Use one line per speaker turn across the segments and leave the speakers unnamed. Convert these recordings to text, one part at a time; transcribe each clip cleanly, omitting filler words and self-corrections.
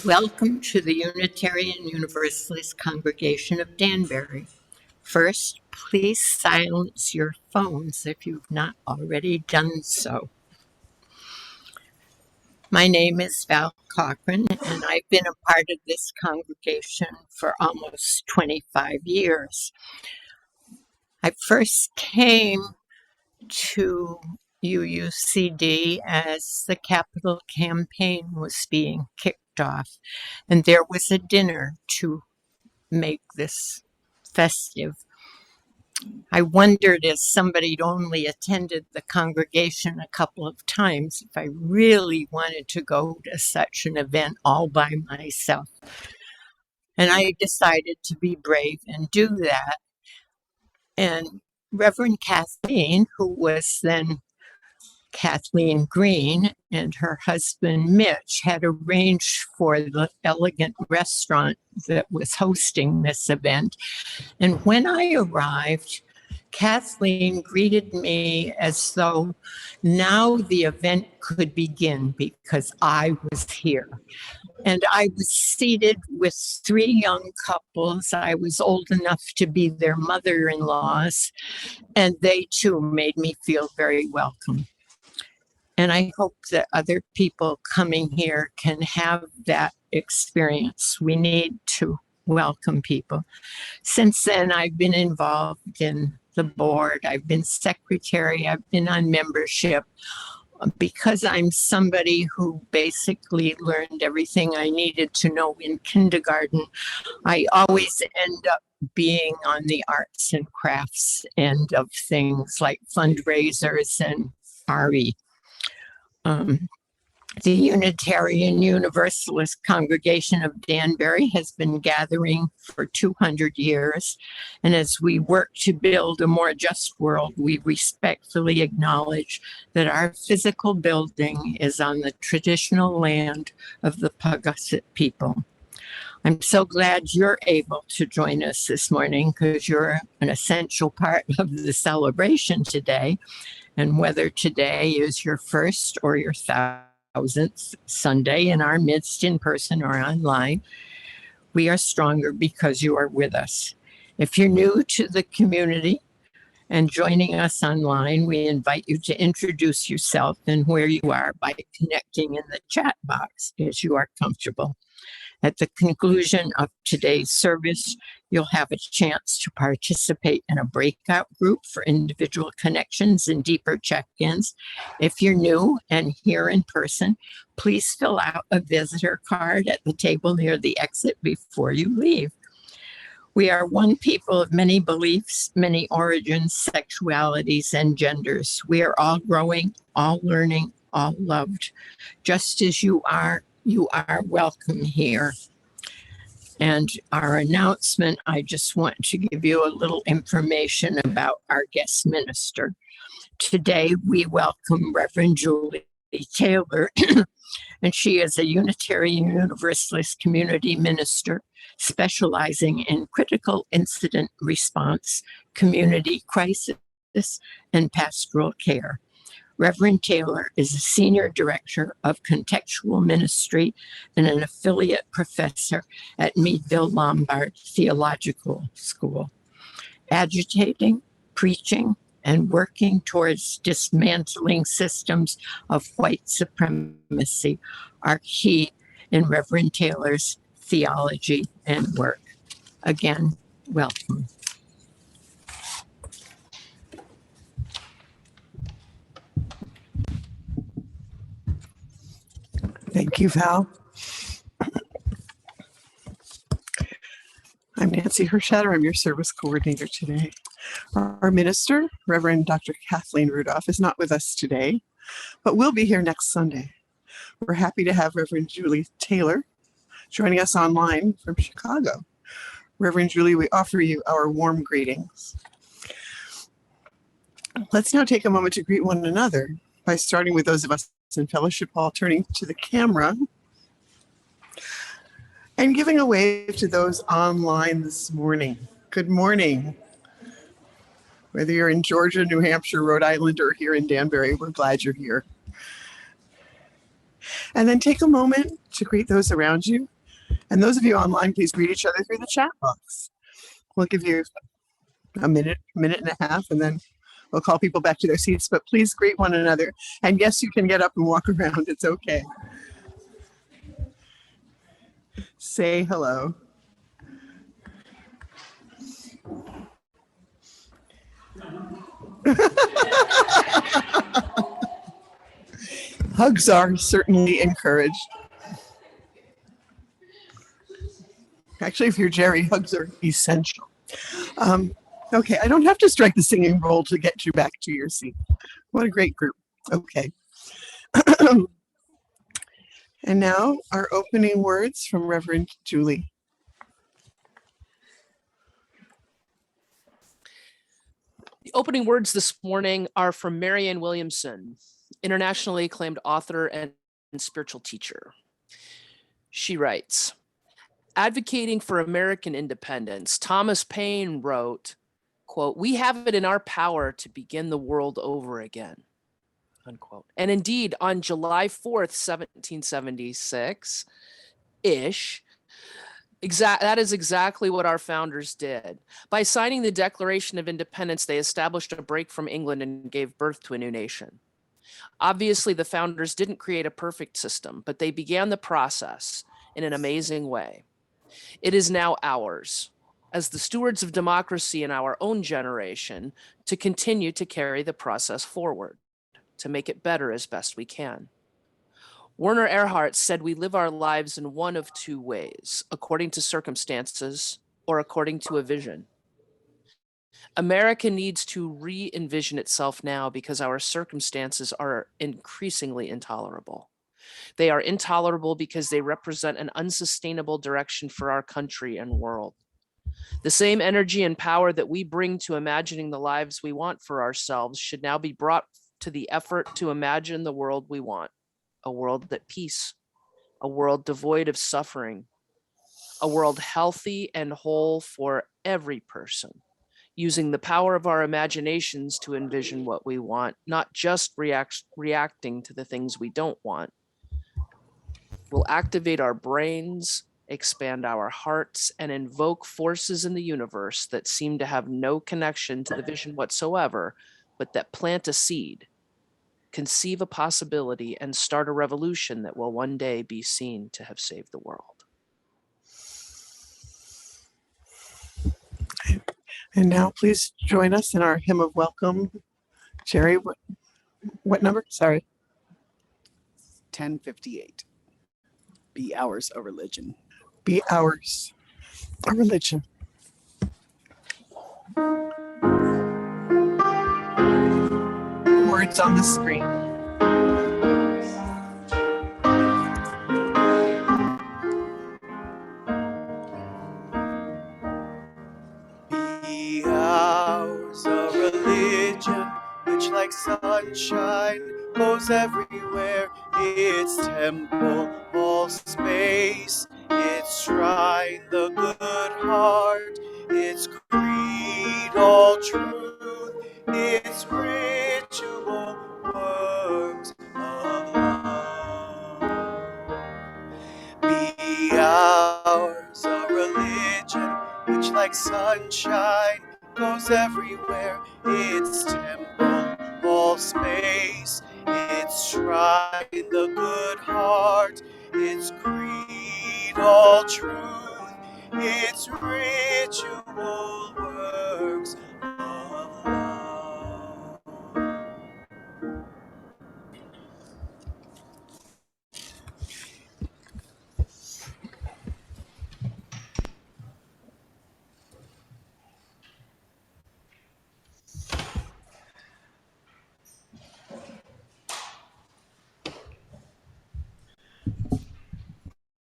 Welcome to the Unitarian Universalist Congregation of Danbury. First, please silence your phones if you've not already done so. My name is Val Cochran, and I've been a part of this congregation for almost 25 years. I first came to UUCD as the capital campaign was being kicked off, and there was a dinner to make this festive. I wondered, as somebody who'd only attended the congregation a couple of times, if I really wanted to go to such an event all by myself. And I decided to be brave and do that. And Reverend Kathleen, who was then Kathleen Green, and her husband Mitch had arranged for the elegant restaurant that was hosting this event. And when I arrived, Kathleen greeted me as though now the event could begin because I was here. And I was seated with three young couples. I was old enough to be their mother-in-laws, and they too made me feel very welcome. And I hope that other people coming here can have that experience. We need to welcome people. Since then, I've been involved in the board. I've been secretary. I've been on membership. Because I'm somebody who basically learned everything I needed to know in kindergarten, I always end up being on the arts and crafts end of things like fundraisers and RE. The Unitarian Universalist Congregation of Danbury has been gathering for 200 years, and as we work to build a more just world, we respectfully acknowledge that our physical building is on the traditional land of the Paugussett people. I'm so glad you're able to join us this morning because you're an essential part of the celebration today, and whether today is your first or your 1000th Sunday in our midst, in person or online, we are stronger because you are with us. If you're new to the community and joining us online, we invite you to introduce yourself and where you are by connecting in the chat box as you are comfortable. At the conclusion of today's service, you'll have a chance to participate in a breakout group for individual connections and deeper check-ins. If you're new and here in person, please fill out a visitor card at the table near the exit before you leave. We are one people of many beliefs, many origins, sexualities, and genders. We are all growing, all learning, all loved. Just as you are welcome here. And our announcement, I just want to give you a little information about our guest minister. Today, we welcome Reverend Julie Taylor, and she is a Unitarian Universalist community minister specializing in critical incident response, community crisis, and pastoral care. Reverend Taylor is a senior director of contextual ministry and an affiliate professor at Meadville Lombard Theological School. Agitating, preaching, and working towards dismantling systems of white supremacy are key in Reverend Taylor's theology and work. Again, welcome.
Thank you, Val. I'm Nancy Hirschhatter. I'm your service coordinator today. Our minister, Reverend Dr. Kathleen Rudolph, is not with us today, but will be here next Sunday. We're happy to have Reverend Julie Taylor joining us online from Chicago. Reverend Julie, we offer you our warm greetings. Let's now take a moment to greet one another by starting with those of us in Fellowship Hall, turning to the camera and giving a wave to those online this morning. Good morning. Whether you're in Georgia, New Hampshire, Rhode Island, or here in Danbury, we're glad you're here. And then take a moment to greet those around you And those of you online, please greet each other through the chat box. We'll give you a minute and a half, and then we'll call people back to their seats, but please greet one another. And yes, you can get up and walk around. It's okay. Say hello. Hugs are certainly encouraged. Actually, if you're Jerry, hugs are essential. Okay, I don't have to strike the singing roll to get you back to your seat. What a great group. Okay. And now our opening words from Reverend Julie.
The opening words this morning are from Marianne Williamson, internationally acclaimed author and spiritual teacher. She writes, advocating for American independence, Thomas Paine wrote, quote, "We have it in our power to begin the world over again," unquote. And indeed, on July 4th, 1776-ish, that is exactly what our founders did. By signing the Declaration of Independence, they established a break from England and gave birth to a new nation. Obviously, the founders didn't create a perfect system, but they began the process in an amazing way. It is now ours, as the stewards of democracy in our own generation, to continue to carry the process forward, to make it better as best we can. Werner Erhard said we live our lives in one of two ways, according to circumstances or according to a vision. America needs to re-envision itself now because our circumstances are increasingly intolerable. They are intolerable because they represent an unsustainable direction for our country and world. The same energy and power that we bring to imagining the lives we want for ourselves should now be brought to the effort to imagine the world we want. A world at peace, a world devoid of suffering, a world healthy and whole for every person, using the power of our imaginations to envision what we want, not just reacting to the things we don't want. We'll activate our brains, expand our hearts, and invoke forces in the universe that seem to have no connection to the vision whatsoever, but that plant a seed, conceive a possibility, and start a revolution that will one day be seen to have saved the world.
And now please join us in our hymn of welcome. Jerry, what number? Sorry.
1058. Be ours, a religion.
Be ours, a religion. Words on the screen.
Be ours, a religion which like sunshine goes everywhere. Its temple, all space, its shrine, the good heart, its creed, all truth, its ritual works of love. Be ours, a religion which like sunshine goes everywhere. Its temple, all space, its shrine, the good heart, its creed, all truth, its ritual works of love.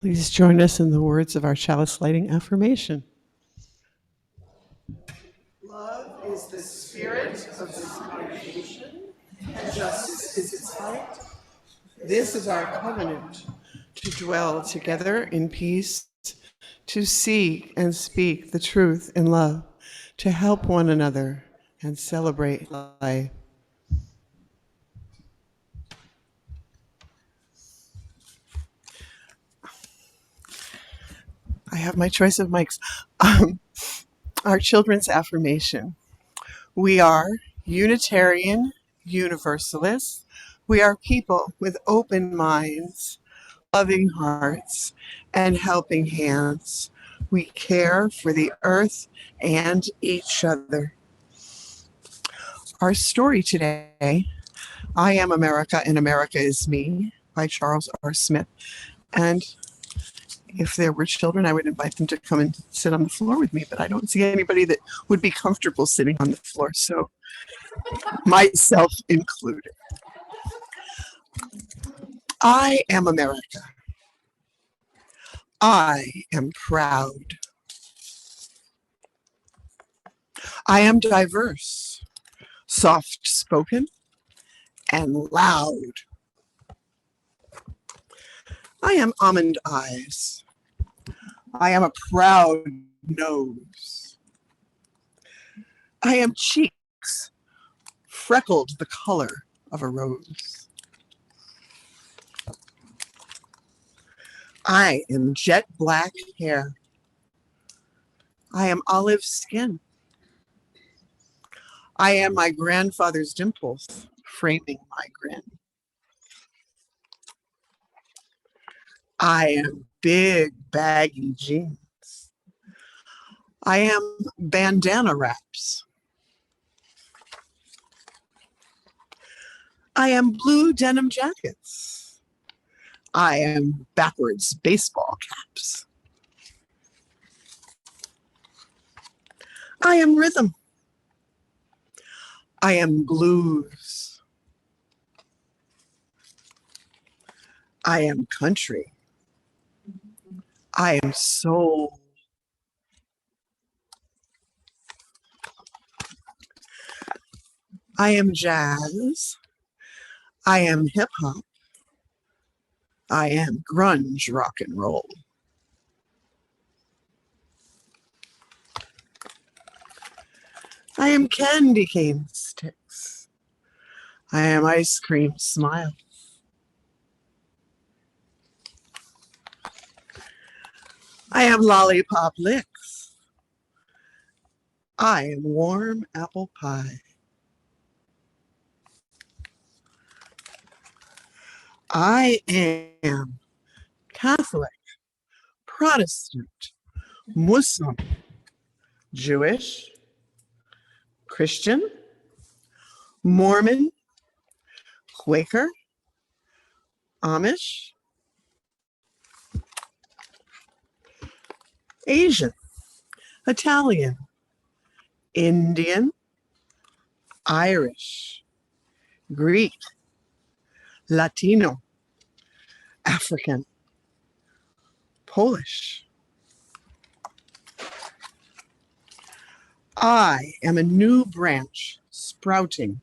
Please join us in the words of our chalice lighting affirmation. Love is the spirit of this congregation, and justice is its light. This is our covenant, to dwell together in peace, to seek and speak the truth in love, to help one another and celebrate life. I have my choice of mics. Our children's affirmation. We are Unitarian Universalists. We are people with open minds, loving hearts, and helping hands. We care for the earth and each other. Our story today, I Am America and America is Me, by Charles R. Smith. And if there were children, I would invite them to come and sit on the floor with me, but I don't see anybody that would be comfortable sitting on the floor, so myself included. I am America. I am proud. I am diverse, soft-spoken, and loud. I am almond eyes. I am a proud nose. I am cheeks, freckled the color of a rose. I am jet black hair. I am olive skin. I am my grandfather's dimples, framing my grin. I am big baggy jeans. I am bandana wraps. I am blue denim jackets. I am backwards baseball caps. I am rhythm. I am blues. I am country. I am soul. I am jazz. I am hip hop. I am grunge rock and roll. I am candy cane sticks. I am ice cream smiles. I am lollipop licks. I am warm apple pie. I am Catholic, Protestant, Muslim, Jewish, Christian, Mormon, Quaker, Amish, Asian, Italian, Indian, Irish, Greek, Latino, African, Polish. I am a new branch sprouting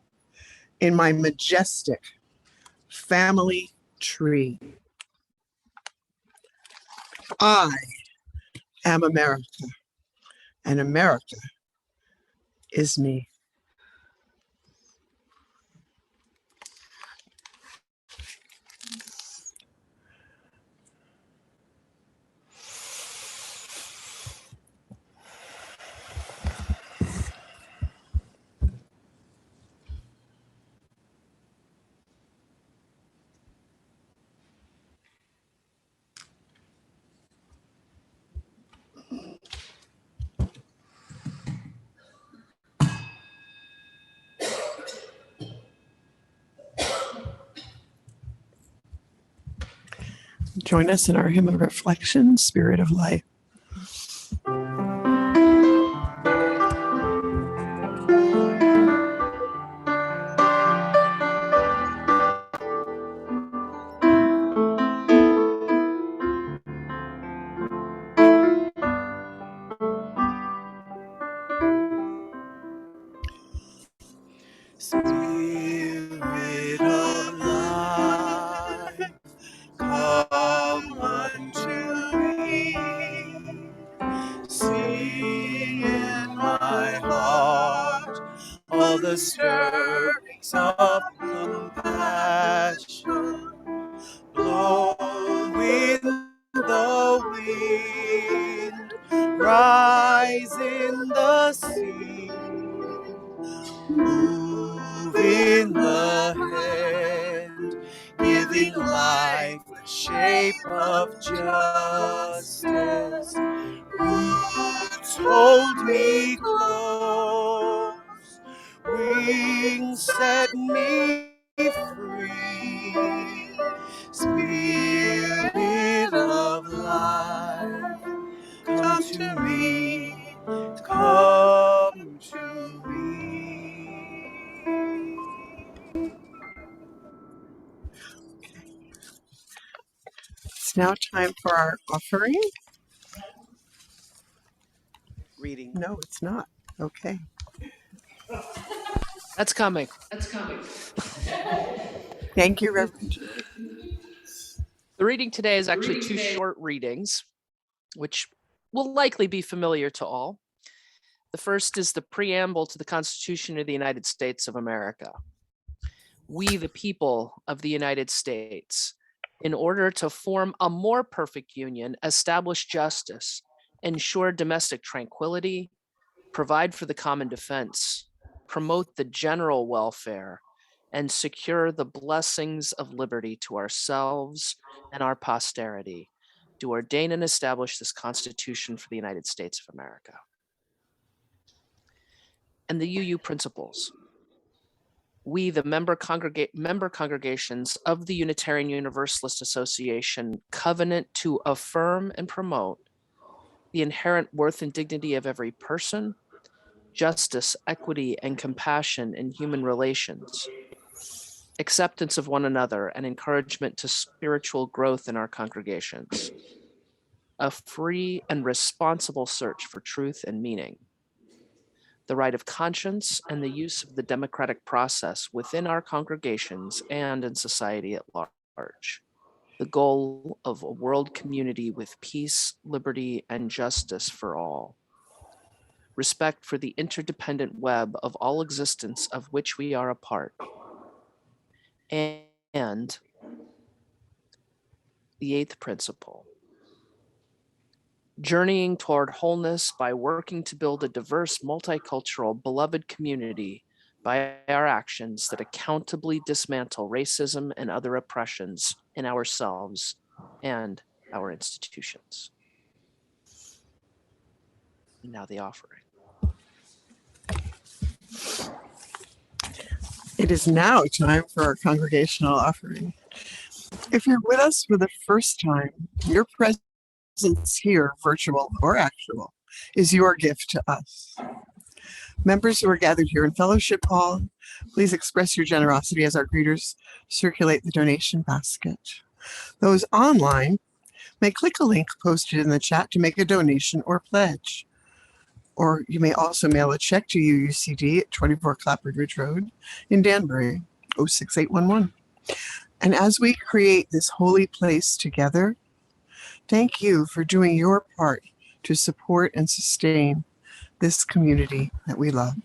in my majestic family tree. I am America, and America is me. Join us in our hymn of reflection, Spirit of Life.
Spirit of life, come unto me. Sing in my heart all the stirrings of compassion. Blow with the wind rise in the sea, move in the hand, giving life the shape of justice. Roots hold me close, wings set me free. Spirit of life, come to me, come to me.
It's now time for our offering.
Reading.
No, it's not. Okay.
That's coming.
Thank you, Reverend.
The reading today is actually two short readings, which will likely be familiar to all. The first is the preamble to the Constitution of the United States of America. We, the people of the United States, in order to form a more perfect union, establish justice, ensure domestic tranquility, provide for the common defense, promote the general welfare, and secure the blessings of liberty to ourselves and our posterity, do ordain and establish this Constitution for the United States of America. And the UU principles. We, the member congregations of the Unitarian Universalist Association, covenant to affirm and promote the inherent worth and dignity of every person, justice, equity, and compassion in human relations, acceptance of one another, and encouragement to spiritual growth in our congregations, a free and responsible search for truth and meaning, the right of conscience, and the use of the democratic process within our congregations and in society at large. The goal of a world community with peace, liberty, and justice for all. Respect for the interdependent web of all existence of which we are a part. And the eighth principle. Journeying toward wholeness by working to build a diverse, multicultural, beloved community by our actions that accountably dismantle racism and other oppressions in ourselves and our institutions. And now the offering.
It is now time for our congregational offering. If you're with us for the first time, your presence here, virtual or actual, is your gift to us. Members who are gathered here in Fellowship Hall, please express your generosity as our greeters circulate the donation basket. Those online may click a link posted in the chat to make a donation or pledge. Or you may also mail a check to UUCD at 24 Clapham Ridge Road in Danbury, 06811. And as we create this holy place together, thank you for doing your part to support and sustain this community that we love.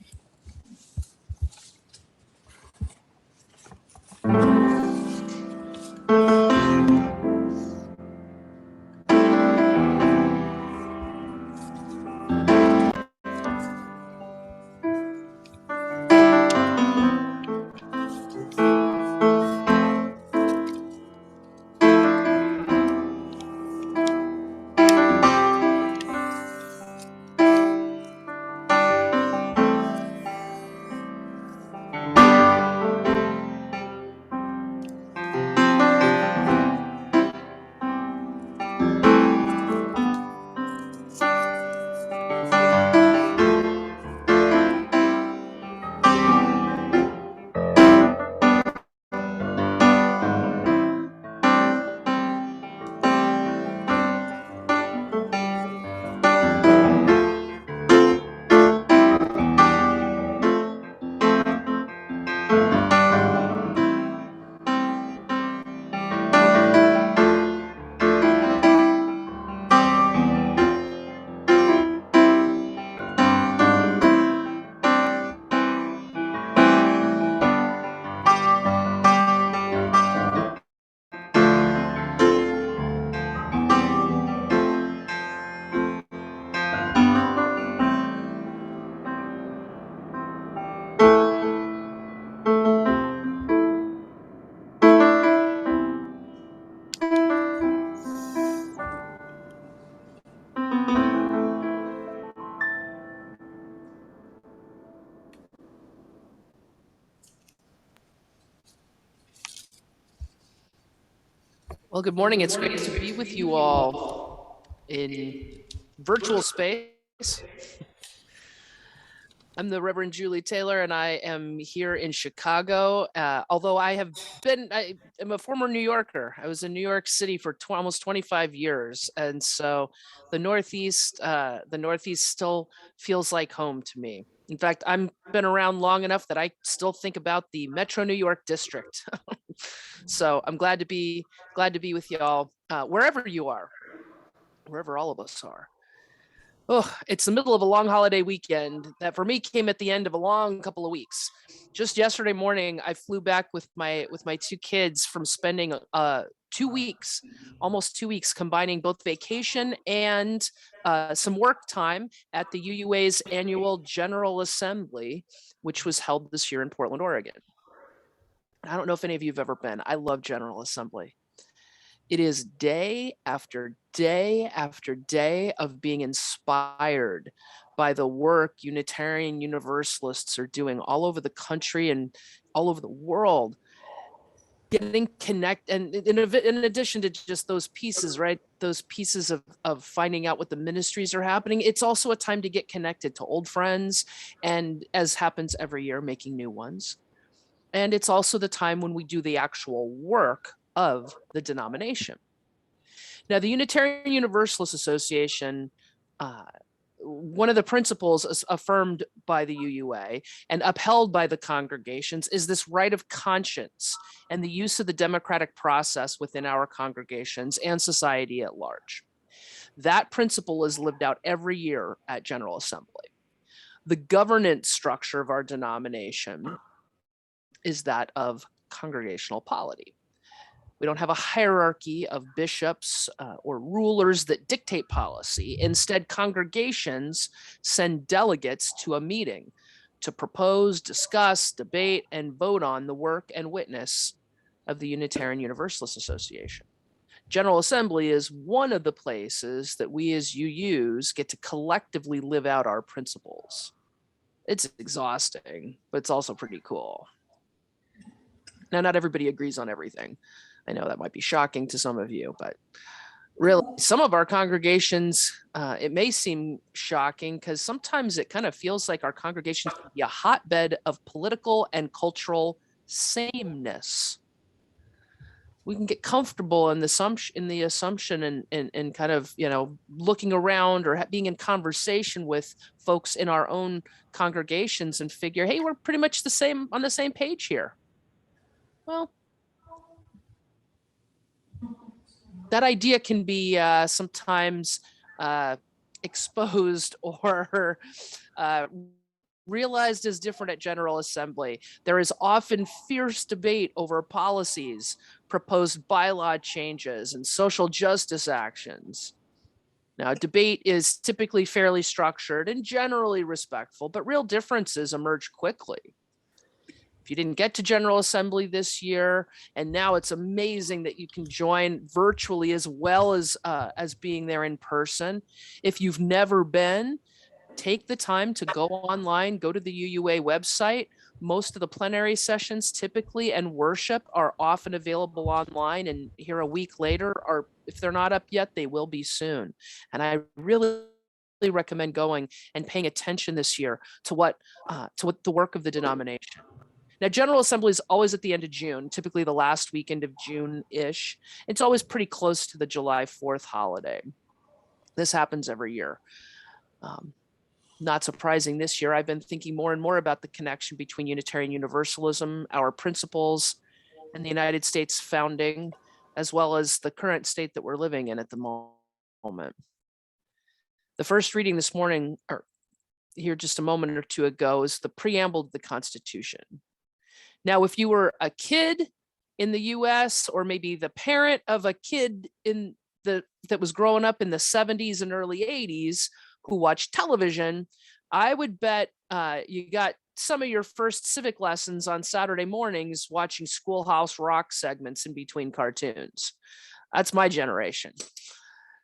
Well, good morning. It's great to be with you all in virtual space. I'm the Reverend Julie Taylor, and I am here in Chicago. Although I am a former New Yorker. I was in New York City for almost 25 years, and so the Northeast still feels like home to me. In fact, I've been around long enough that I still think about the Metro New York district. So I'm glad to be with y'all wherever you are, wherever all of us are. Oh, it's the middle of a long holiday weekend that for me came at the end of a long couple of weeks. Just yesterday morning, I flew back with my two kids from spending 2 weeks, almost 2 weeks, combining both vacation and some work time at the UUA's annual General Assembly, which was held this year in Portland, Oregon. I don't know if any of you have ever been. I love General Assembly. It is day after day after day of being inspired by the work Unitarian Universalists are doing all over the country and all over the world, getting connected. And in addition to just those pieces, right? Those pieces of finding out what the ministries are happening, it's also a time to get connected to old friends, and as happens every year, making new ones. And it's also the time when we do the actual work of the denomination. Now, the Unitarian Universalist Association, one of the principles affirmed by the UUA and upheld by the congregations is this right of conscience and the use of the democratic process within our congregations and society at large. That principle is lived out every year at General Assembly. The governance structure of our denomination is that of congregational polity. We don't have a hierarchy of bishops or rulers that dictate policy. Instead, congregations send delegates to a meeting to propose, discuss, debate, and vote on the work and witness of the Unitarian Universalist Association. General Assembly is one of the places that we as UUs get to collectively live out our principles. It's exhausting, but it's also pretty cool. Now, not everybody agrees on everything. I know that might be shocking to some of you, but really, some of our congregations, it may seem shocking because sometimes it kind of feels like our congregations can be a hotbed of political and cultural sameness. We can get comfortable in the assumption and kind of, looking around or being in conversation with folks in our own congregations and figure, hey, we're pretty much on the same page here. Well, that idea can be sometimes exposed or realized as different at General Assembly. There is often fierce debate over policies, proposed bylaw changes, and social justice actions. Now, debate is typically fairly structured and generally respectful, but real differences emerge quickly. If you didn't get to General Assembly this year, and now it's amazing that you can join virtually as well as being there in person. If you've never been, take the time to go online, go to the UUA website. Most of the plenary sessions typically and worship are often available online, and here a week later, or if they're not up yet, they will be soon. And I really recommend going and paying attention this year to what the work of the denomination. Now, General Assembly is always at the end of June, typically the last weekend of June-ish. It's always pretty close to the July 4th holiday. This happens every year. Not surprising this year, I've been thinking more and more about the connection between Unitarian Universalism, our principles, and the United States founding, as well as the current state that we're living in at the moment. The first reading this morning, or here just a moment or two ago, is the preamble to the Constitution. Now, if you were a kid in the US, or maybe the parent of a kid that was growing up in the 70s and early 80s who watched television, I would bet you got some of your first civic lessons on Saturday mornings watching Schoolhouse Rock segments in between cartoons. That's my generation.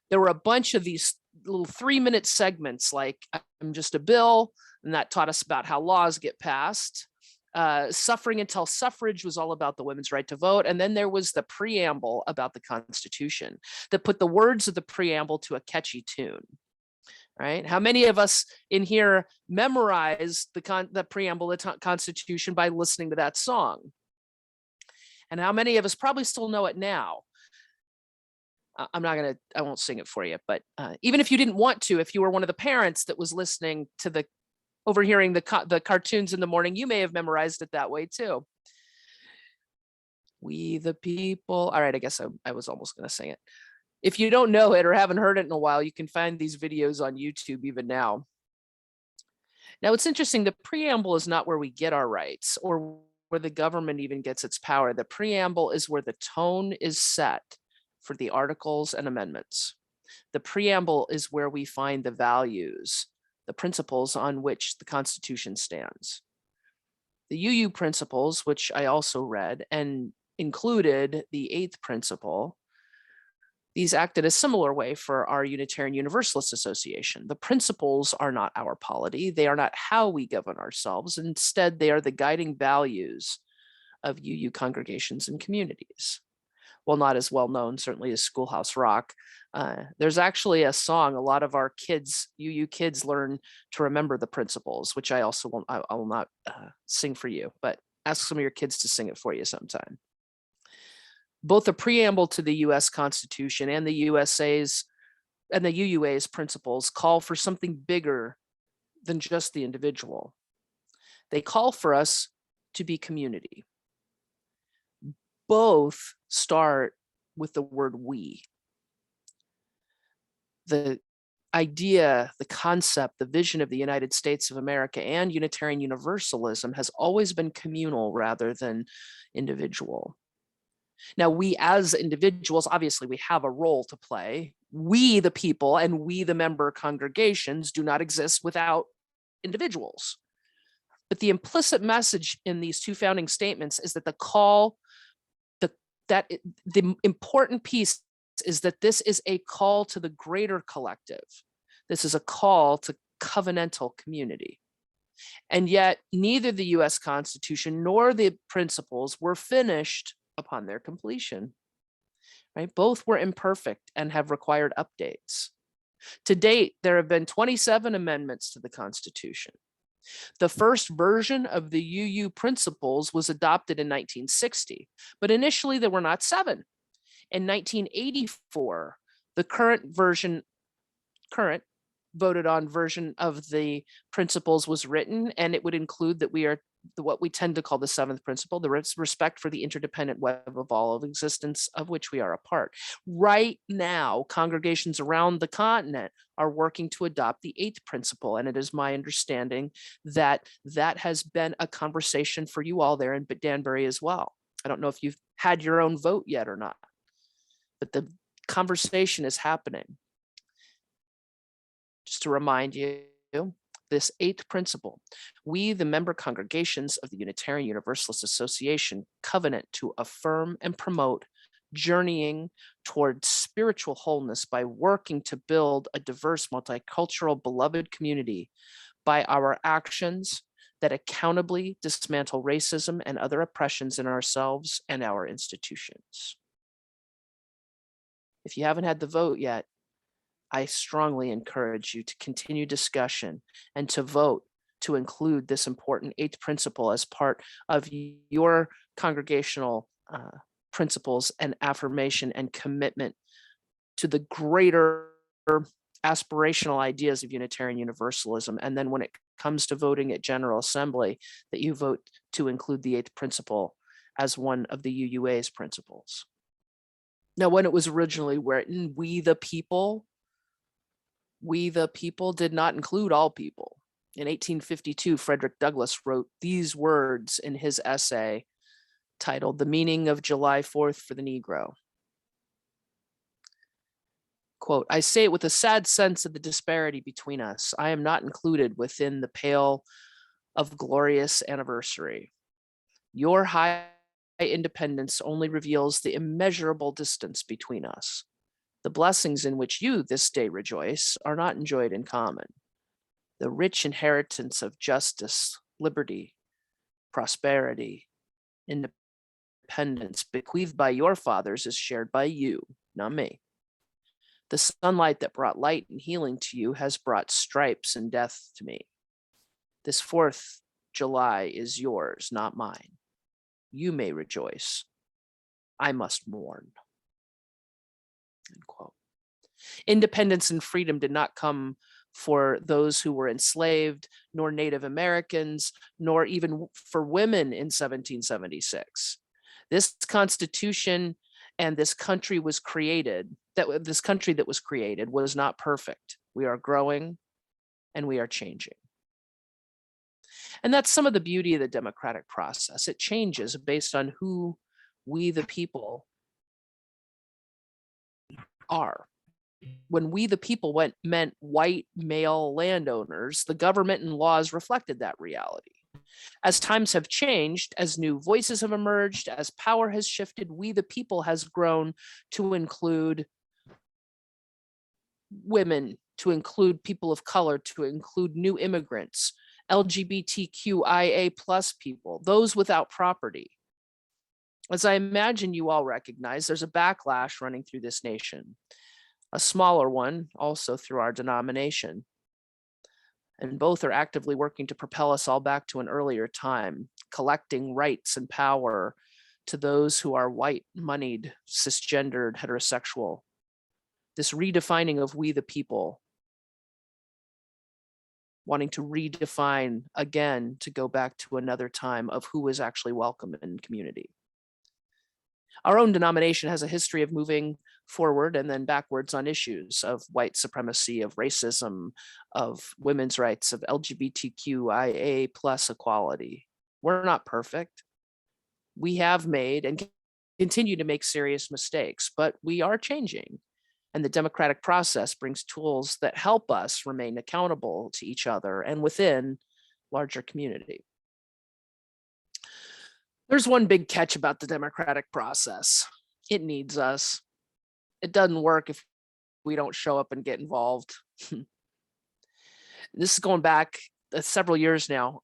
There were a bunch of these little 3-minute segments like I'm Just a Bill, and that taught us about how laws get passed. Suffering until suffrage was all about the women's right to vote. And then there was the preamble about the Constitution that put the words of the preamble to a catchy tune. Right? How many of us in here memorized the preamble of the Constitution by listening to that song? And how many of us probably still know it now? I won't sing it for you, but even if you didn't want to, if you were one of the parents that was listening to overhearing the cartoons in the morning, you may have memorized it that way too. We the people. All right, I guess I was almost going to sing it. If you don't know it or haven't heard it in a while, you can find these videos on YouTube even now. Now, it's interesting. The preamble is not where we get our rights or where the government even gets its power. The preamble is where the tone is set for the articles and amendments. The preamble is where we find the values, the principles on which the Constitution stands. The UU principles, which I also read and included the 8th principle, these act in a similar way for our Unitarian Universalist Association. The principles are not our polity. They are not how we govern ourselves. Instead, they are the guiding values of UU congregations and communities. While not as well known, certainly as Schoolhouse Rock, there's actually a song a lot of our kids, UU kids, learn to remember the principles, which I will not sing for you, but ask some of your kids to sing it for you sometime. Both the preamble to the US Constitution and the USA's and the UUA's principles call for something bigger than just the individual. They call for us to be community. Both start with the word we. The idea, the concept, the vision of the United States of America and Unitarian Universalism has always been communal rather than individual. Now, we as individuals, obviously, we have a role to play. We, the people, and we, the member congregations, do not exist without individuals. But the implicit message in these two founding statements is that the important piece is that this is a call to the greater collective. This is a call to covenantal community. And yet, neither the US Constitution nor the principles were finished upon their completion, right? Both were imperfect and have required updates. To date, there have been 27 amendments to the Constitution. The first version of the UU principles was adopted in 1960, but initially there were not 7. In 1984, the current voted on version of the principles was written, and it would include that we are what we tend to call the 7th principle, the respect for the interdependent web of all of existence of which we are a part. Right now, congregations around the continent are working to adopt the 8th principle, and it is my understanding that that has been a conversation for you all there in Danbury as well. I don't know if you've had your own vote yet or not, but the conversation is happening. Just to remind you, this 8th principle, we, the member congregations of the Unitarian Universalist Association, covenant to affirm and promote journeying toward spiritual wholeness by working to build a diverse, multicultural, beloved community by our actions that accountably dismantle racism and other oppressions in ourselves and our institutions. If you haven't had the vote yet, I strongly encourage you to continue discussion and to vote to include this important 8th principle as part of your congregational principles and affirmation and commitment to the greater aspirational ideas of Unitarian Universalism. And then when it comes to voting at General Assembly, that you vote to include the 8th principle as one of the UUA's principles. Now, when it was originally written, we the people did not include all people. In 1852, Frederick Douglass wrote these words in his essay titled "The Meaning of July 4th for the Negro." Quote, "I say it with a sad sense of the disparity between us. I am not included within the pale of glorious anniversary. Your high independence only reveals the immeasurable distance between us. The blessings in which you this day rejoice are not enjoyed in common. The rich inheritance of justice, liberty, prosperity, independence bequeathed by your fathers is shared by you, not me. The sunlight that brought light and healing to you has brought stripes and death to me. This 4th July is yours, not mine. You may rejoice. I must mourn. End quote. Independence and freedom did not come for those who were enslaved, nor Native Americans, nor even for women in 1776. This Constitution and this country was created, this country that was created was not perfect. We are growing and we are changing. And that's some of the beauty of the democratic process. It changes based on who we, the people, are. When we, the people, meant white male landowners, the government and laws reflected that reality. As times have changed, as new voices have emerged, as power has shifted, we, the people, has grown to include women, to include people of color, to include new immigrants, LGBTQIA plus people, those without property. As I imagine you all recognize, there's a backlash running through this nation, a smaller one also through our denomination. And both are actively working to propel us all back to an earlier time, collecting rights and power to those who are white, moneyed, cisgendered, heterosexual. This redefining of we the people, wanting to redefine again to go back to another time of who is actually welcome in community. Our own denomination has a history of moving forward and then backwards on issues of white supremacy, of racism, of women's rights, of LGBTQIA plus equality. We're not perfect. We have made and continue to make serious mistakes, but we are changing. And the democratic process brings tools that help us remain accountable to each other and within larger community. There's one big catch about the democratic process. It needs us. It doesn't work if we don't show up and get involved. This is going back several years now.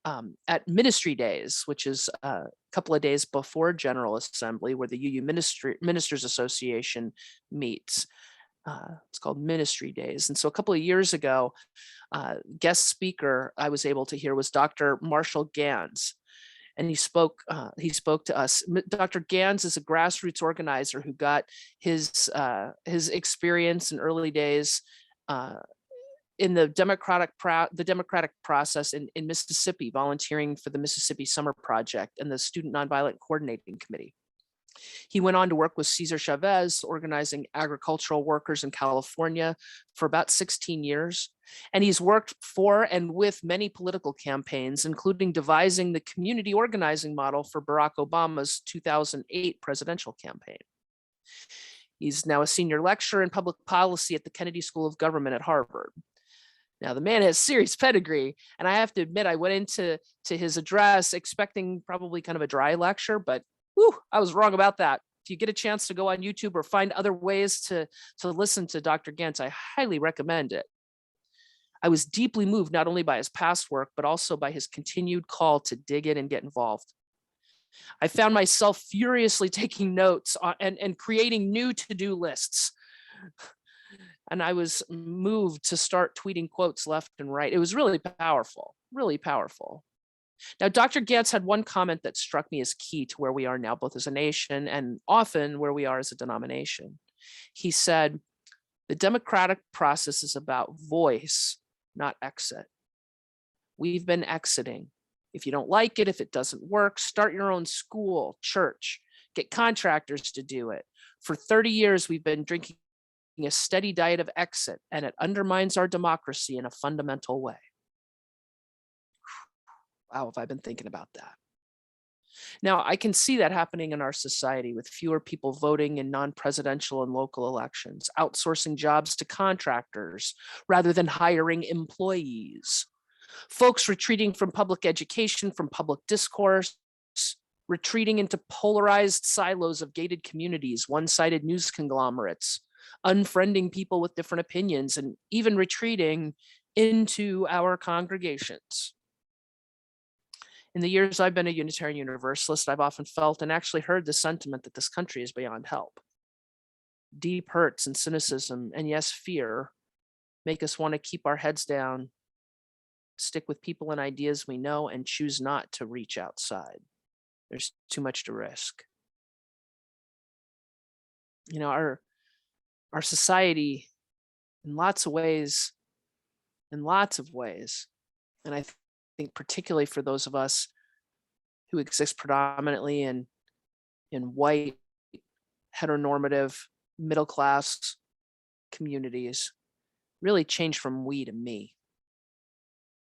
At Ministry Days, which is a couple of days before General Assembly, where the UU Ministers Association meets. It's called Ministry Days. And so a couple of years ago, guest speaker I was able to hear was Dr. Marshall Ganz. And he spoke to us. Dr. Ganz is a grassroots organizer who got his experience in early days in the democratic process in Mississippi, volunteering for the Mississippi Summer Project and the Student Nonviolent Coordinating Committee. He went on to work with Cesar Chavez, organizing agricultural workers in California for about 16 years. And he's worked for and with many political campaigns, including devising the community organizing model for Barack Obama's 2008 presidential campaign. He's now a senior lecturer in public policy at the Kennedy School of Government at Harvard. Now, the man has serious pedigree, and I have to admit, I went into his address expecting probably kind of a dry lecture, but I was wrong about that. If you get a chance to go on YouTube or find other ways to listen to Dr. Ganz, I highly recommend it. I was deeply moved not only by his past work, but also by his continued call to dig in and get involved. I found myself furiously taking notes and creating new to-do lists. And I was moved to start tweeting quotes left and right. It was really powerful, really powerful. Now, Dr. Ganz had one comment that struck me as key to where we are now, both as a nation and often where we are as a denomination. He said, the democratic process is about voice, not exit. We've been exiting. If you don't like it, if it doesn't work, start your own school, church, get contractors to do it. For 30 years, we've been drinking a steady diet of exit, and it undermines our democracy in a fundamental way. Wow, have I been thinking about that? Now, I can see that happening in our society with fewer people voting in non-presidential and local elections, outsourcing jobs to contractors rather than hiring employees, folks retreating from public education, from public discourse, retreating into polarized silos of gated communities, one-sided news conglomerates, unfriending people with different opinions, and even retreating into our congregations. In the years I've been a Unitarian Universalist, I've often felt and actually heard the sentiment that this country is beyond help. Deep hurts and cynicism, and yes, fear, make us want to keep our heads down, stick with people and ideas we know, and choose not to reach outside. There's too much to risk. You know, our society, in lots of ways, and I think particularly for those of us who exist predominantly in white, heteronormative, middle class communities, really changed from we to me.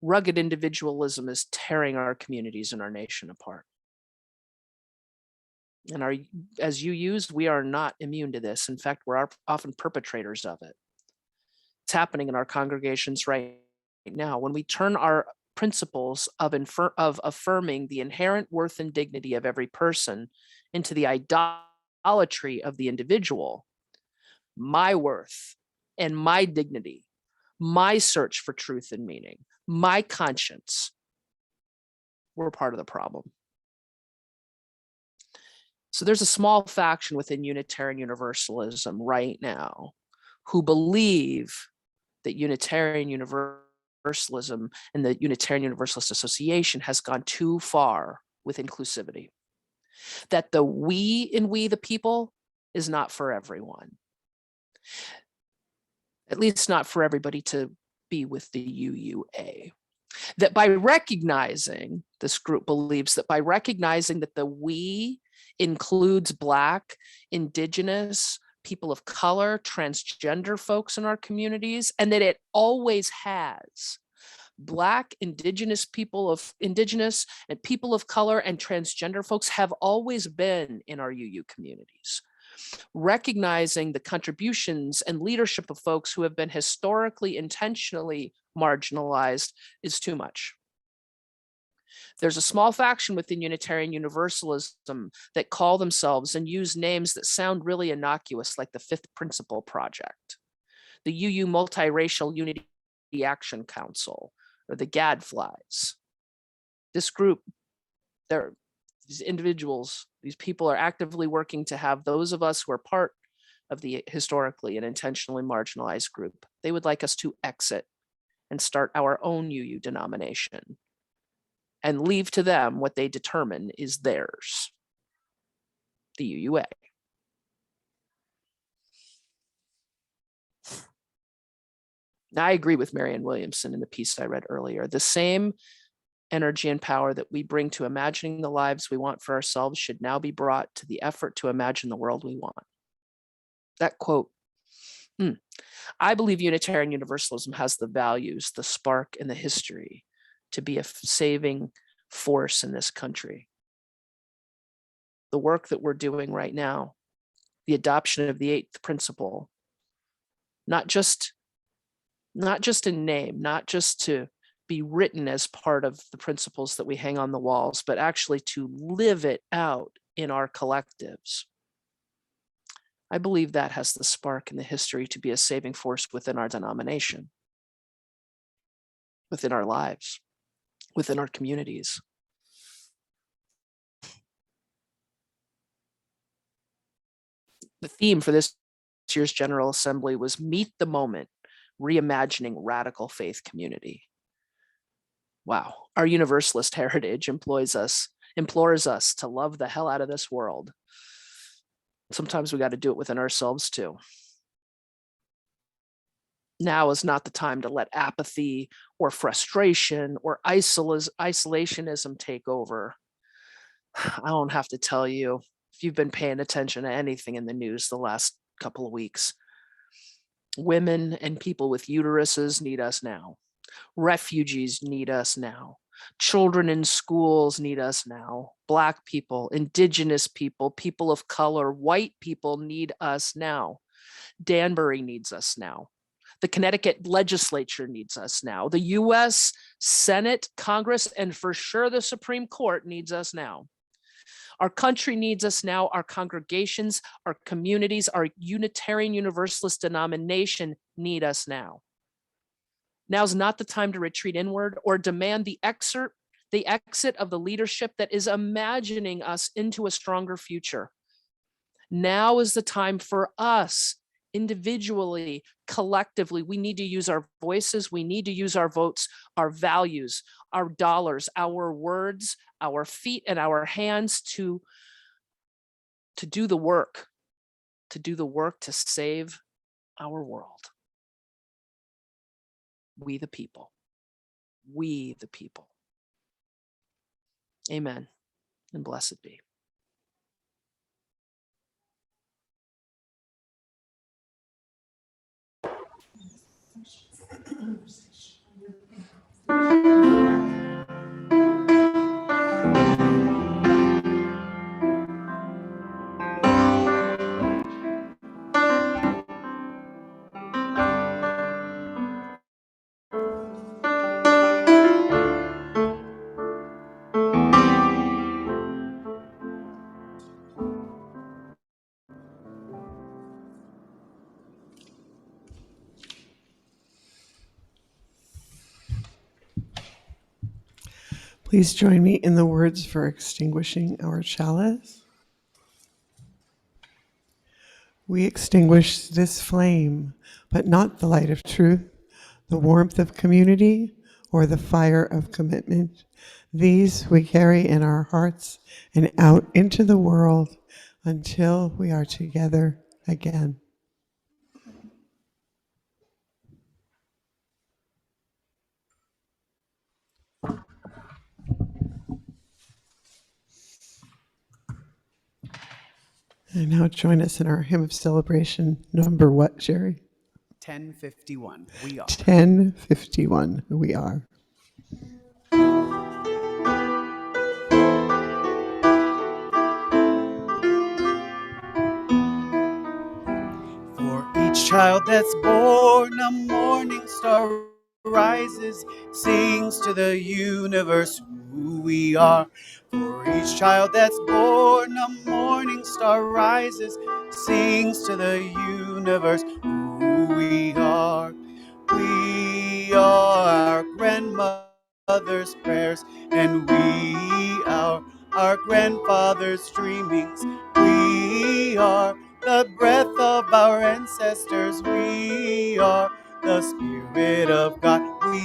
Rugged individualism is tearing our communities and our nation apart. And as UUs, we are not immune to this. In fact, we're often perpetrators of it. It's happening in our congregations right now. When we turn our principles of affirming the inherent worth and dignity of every person into the idolatry of the individual, my worth and my dignity, my search for truth and meaning, my conscience, we're part of the problem. So there's a small faction within Unitarian Universalism right now who believe that Unitarian Universalism and the Unitarian Universalist Association has gone too far with inclusivity. That the we in we the people is not for everyone. At least not for everybody to be with the UUA. That by recognizing, this group believes that by recognizing that the we includes Black, Indigenous, people of color, transgender folks in our communities, and that it always has. Black, Indigenous and people of color and transgender folks have always been in our UU communities. Recognizing the contributions and leadership of folks who have been historically, intentionally marginalized is too much. There's a small faction within Unitarian Universalism that call themselves and use names that sound really innocuous, like the Fifth Principle Project, the UU Multiracial Unity Action Council, or the Gadflies. This group, these individuals, these people are actively working to have those of us who are part of the historically and intentionally marginalized group, they would like us to exit and start our own UU denomination and leave to them what they determine is theirs, the UUA. Now, I agree with Marianne Williamson in the piece I read earlier. The same energy and power that we bring to imagining the lives we want for ourselves should now be brought to the effort to imagine the world we want. That quote, I believe Unitarian Universalism has the values, the spark, and the history to be a saving force in this country. The work that we're doing right now, the adoption of the eighth principle, not just in name, not just to be written as part of the principles that we hang on the walls, but actually to live it out in our collectives. I believe that has the spark and the history to be a saving force within our denomination, within our lives, within our communities. The theme for this year's General Assembly was Meet the Moment, Reimagining Radical Faith Community. Wow, our Universalist heritage implores us to love the hell out of this world. Sometimes we got to do it within ourselves too. Now is not the time to let apathy or frustration or isolationism take over. I don't have to tell you, if you've been paying attention to anything in the news the last couple of weeks, women and people with uteruses need us now. Refugees need us now. Children in schools need us now. Black people, Indigenous people, people of color, white people need us now. Danbury needs us now. The Connecticut legislature needs us now. The US Senate, Congress, and for sure the Supreme Court needs us now. Our country needs us now. Our congregations, our communities, our Unitarian Universalist denomination need us now. Now's not the time to retreat inward or demand the the exit of the leadership that is imagining us into a stronger future. Now is the time for us, individually, collectively. We need to use our voices, we need to use our votes, our values, our dollars, our words, our feet, and our hands to do the work, to save our world. We the people. We the people. Amen, and blessed be.
Please join me in the words for extinguishing our chalice. We extinguish this flame, but not the light of truth, the warmth of community, or the fire of commitment. These we carry in our hearts and out into the world until we are together again. And now join us in our hymn of celebration, number what, Jerry?
1051. We are.
1051, we are.
For each child that's born, a morning star rises, sings to the universe who we are. For each child that's born, a morning star rises, sings to the universe who we are. We are our grandmother's prayers, and we are our grandfather's dreamings. We are the breath of our ancestors. We are the Spirit of God. We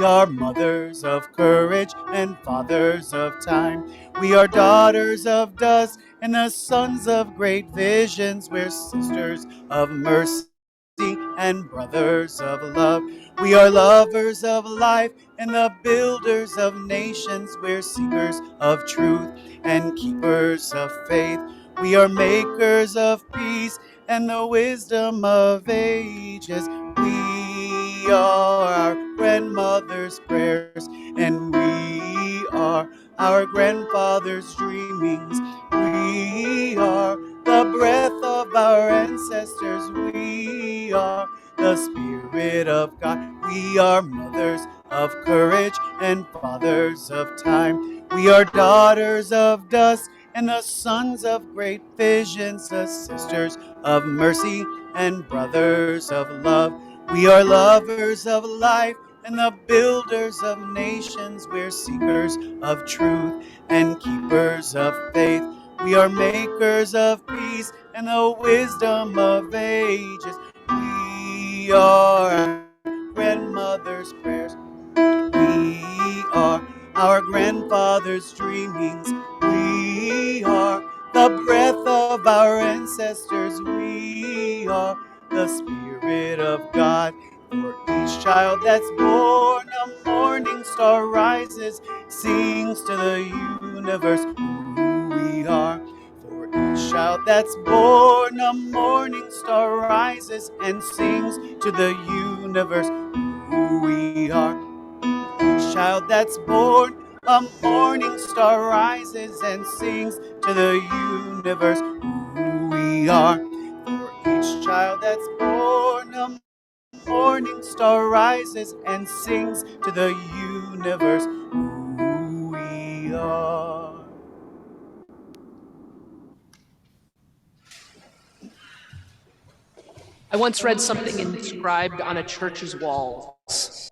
are mothers of courage and fathers of time. We are daughters of dust and the sons of great visions. We're sisters of mercy and brothers of love. We are lovers of life and the builders of nations. We're seekers of truth and keepers of faith. We are makers of peace and the wisdom of ages. We are our grandmother's prayers, and we are our grandfather's dreamings. We are the breath of our ancestors. We are the Spirit of God. We are mothers of courage and fathers of time. We are daughters of dust and the sons of great visions, the sisters of mercy and brothers of love. We are lovers of life and the builders of nations. We're seekers of truth and keepers of faith. We are makers of peace and the wisdom of ages. We are our grandmother's prayers. We are our grandfather's dreamings. We are the breath of our ancestors. We are the Spirit of God. For each child that's born, a morning star rises, sings to the universe who we are. For each child that's born, a morning star rises and sings to the universe who we are. Each child that's born, a morning star rises and sings to the universe who we are. For each child that's born, a morning star rises and sings to the universe who we are.
I once read something inscribed on a church's walls.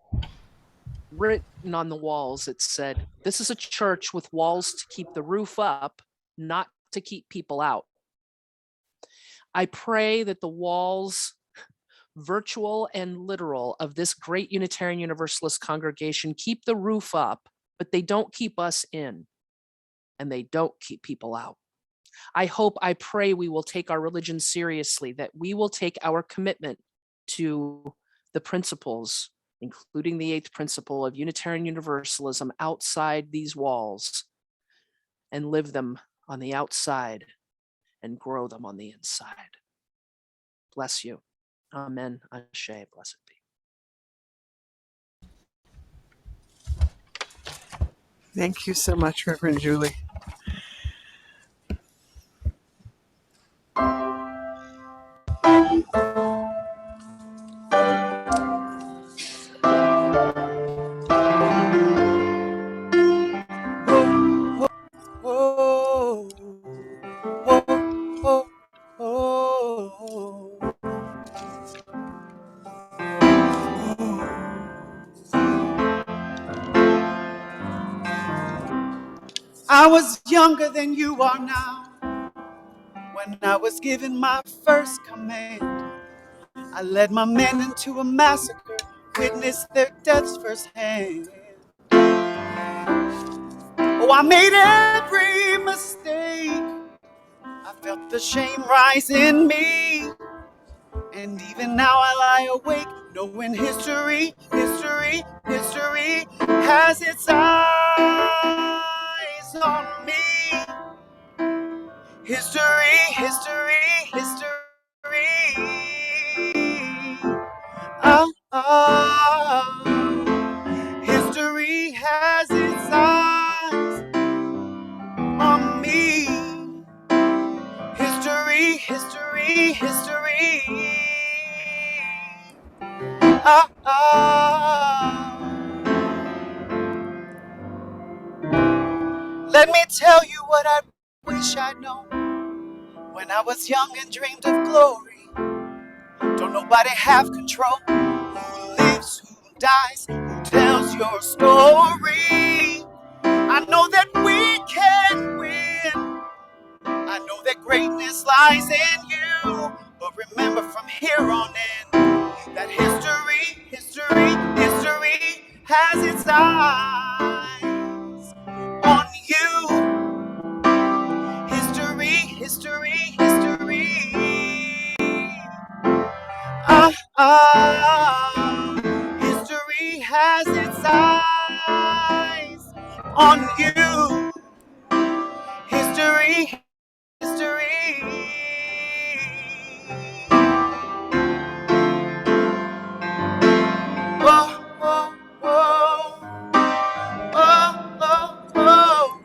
written on the walls. It said, "This is a church with walls to keep the roof up, not to keep people out." I pray that the walls, virtual and literal, of this great Unitarian Universalist congregation keep the roof up, but they don't keep us in, and they don't keep people out. I pray we will take our religion seriously, that we will take our commitment to the principles, including the 8th principle of Unitarian Universalism, outside these walls and live them on the outside and grow them on the inside. Bless you. Amen. Ashe. Blessed be.
Thank you so much, Reverend Julie.
Oh, oh, oh, oh. I was younger than you are now when I was given my first command. I led my men into a massacre, witnessed their deaths firsthand. Oh, I made every mistake. I felt the shame rise in me. And even now I lie awake, knowing history has its eyes on me. History. History has its eyes on me. History. Let me tell you what I wish I'd known when I was young and dreamed of glory. Don't nobody have control. Who lives, who dies, who tells your story? I know that we can win. I know that greatness lies in you. But remember from here on in that history has its eyes on you. History. History has its eyes on you. History. Oh, oh, oh, oh, oh, oh,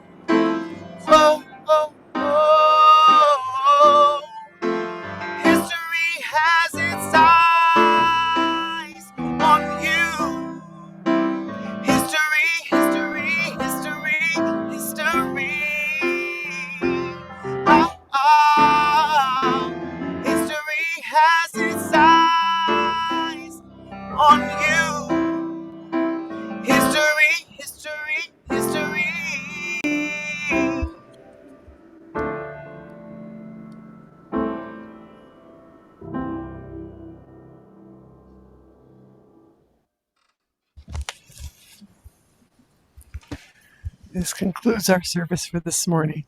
oh, oh, oh. History has its eyes on you. History. History has its eyes on you. History.
This concludes our service for this morning.